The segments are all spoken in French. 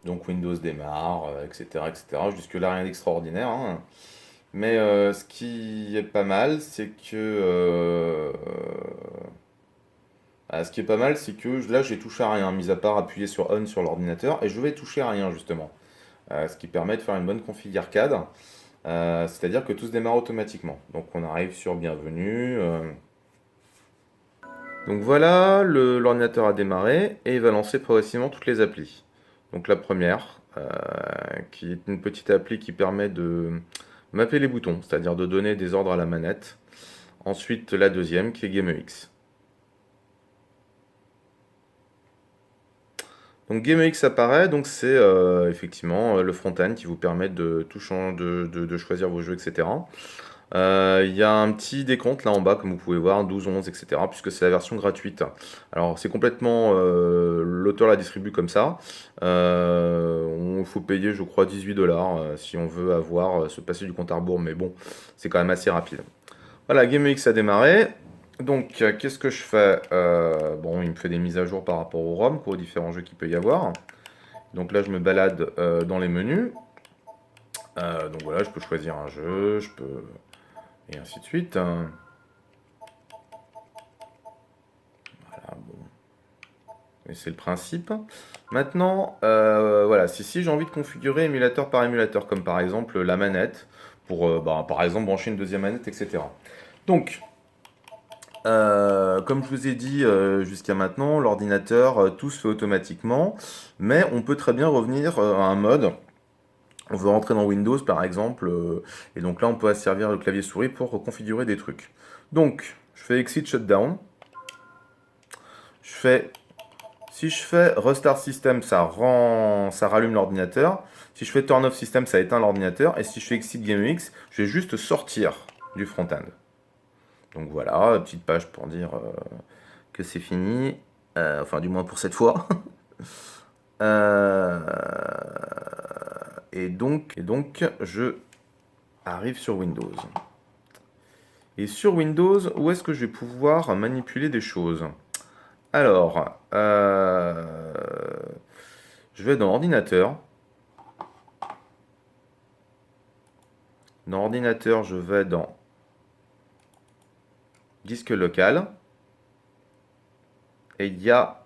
Donc Windows démarre, etc., etc. Jusque-là, rien d'extraordinaire, hein. Mais ce qui est pas mal, c'est que ce qui est pas mal, c'est que là, j'ai touché à rien, mis à part appuyer sur On sur l'ordinateur, et je vais toucher à rien justement. Ce qui permet de faire une bonne config arcade, c'est-à-dire que tout se démarre automatiquement. Donc on arrive sur Bienvenue. Donc voilà, l'ordinateur a démarré et il va lancer progressivement toutes les applis. Donc la première, qui est une petite appli qui permet de mapper les boutons, c'est-à-dire de donner des ordres à la manette. Ensuite la deuxième qui est GameX. Donc GameX apparaît, donc c'est effectivement le front-end qui vous permet de tout changer, de choisir vos jeux, etc. Il y a un petit décompte là en bas, comme vous pouvez voir, 12, 11, etc. Puisque c'est la version gratuite. Alors c'est complètement, l'auteur la distribue comme ça. Il faut payer, je crois, 18 $ si on veut avoir se passer du compte à rebours, mais bon, c'est quand même assez rapide. Voilà, GameX a démarré. Donc, qu'est-ce que je fais? Bon, il me fait des mises à jour par rapport au ROM, pour aux différents jeux qu'il peut y avoir. Donc là, je me balade dans les menus. Donc voilà, je peux choisir un jeu, je peux... Et ainsi de suite. Voilà, bon. Et c'est le principe. Maintenant, voilà, si j'ai envie de configurer émulateur par émulateur, comme par exemple la manette, pour par exemple brancher une deuxième manette, etc. Donc, comme je vous ai dit jusqu'à maintenant, l'ordinateur, tout se fait automatiquement, mais on peut très bien revenir à un mode. On veut rentrer dans Windows par exemple, et donc là on peut asservir le clavier souris pour configurer des trucs. Donc, je fais Exit Shutdown, je fais, si je fais Restart System, ça rallume l'ordinateur. Si je fais Turn Off System, ça éteint l'ordinateur. Et si je fais Exit GameX, je vais juste sortir du front-end. Donc voilà, petite page pour dire que c'est fini. Enfin, du moins pour cette fois. Euh, et donc, je arrive sur Windows. Et sur Windows, où est-ce que je vais pouvoir manipuler des choses? Alors, je vais dans ordinateur. Dans ordinateur, je vais dans disque local. Et il y a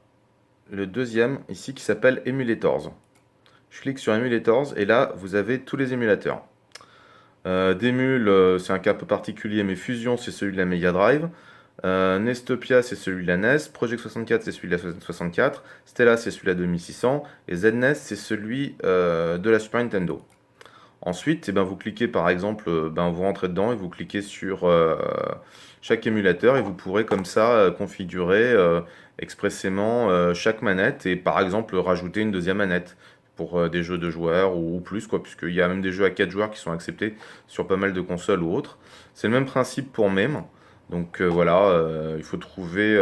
le deuxième ici qui s'appelle Emulators. Je clique sur Emulators et là, vous avez tous les émulateurs. Demul, c'est un cas un peu particulier, mais Fusion, c'est celui de la Mega Drive. Nestopia, c'est celui de la NES. Project 64, c'est celui de la 64. Stella, c'est celui de la 2600. Et ZNES, c'est celui de la Super Nintendo. Ensuite, eh ben, vous cliquez par exemple, vous rentrez dedans et vous cliquez sur chaque émulateur et vous pourrez comme ça configurer expressément chaque manette et par exemple rajouter une deuxième manette pour des jeux de joueurs ou plus, quoi, puisqu'il y a même des jeux à 4 joueurs qui sont acceptés sur pas mal de consoles ou autres. C'est le même principe pour MAME. Donc voilà, il faut trouver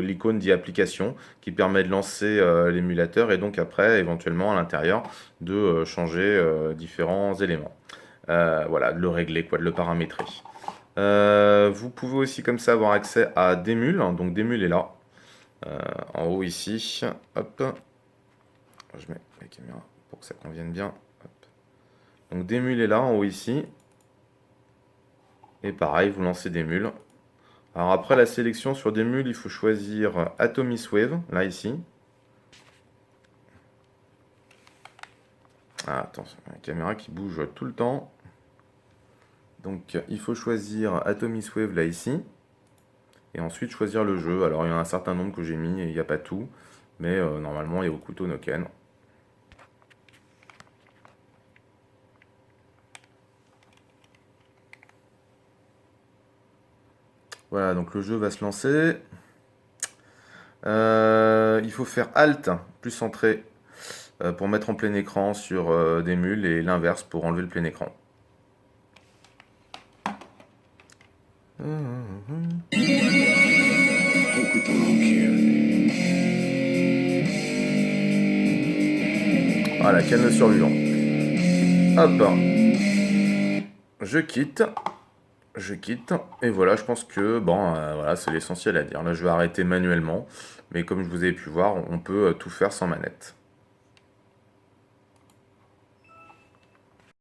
l'icône d'e-application qui permet de lancer l'émulateur et donc après éventuellement à l'intérieur de changer différents éléments. Voilà, de le régler, quoi, de le paramétrer. Vous pouvez aussi comme ça avoir accès à Demul. Donc Demul est là, en haut ici. Hop, je mets la caméra pour que ça convienne bien. Hop. Donc Demul est là, en haut ici. Et pareil, vous lancez Demul. Alors après la sélection sur Demul, il faut choisir Atomis Wave, là ici. Ah, attention, la caméra qui bouge tout le temps. Donc il faut choisir Atomis Wave là ici. Et ensuite choisir le jeu. Alors il y en a un certain nombre que j'ai mis et il n'y a pas tout. Mais normalement il y a Hokuto no Ken. Voilà, donc le jeu va se lancer. Il faut faire Alt plus Entrée pour mettre en plein écran sur des mules et l'inverse pour enlever le plein écran. Voilà, Ken le survivant. Hop, je quitte, et voilà, je pense que bon, voilà, c'est l'essentiel à dire. Là, je vais arrêter manuellement, mais comme je vous ai pu voir, on peut tout faire sans manette.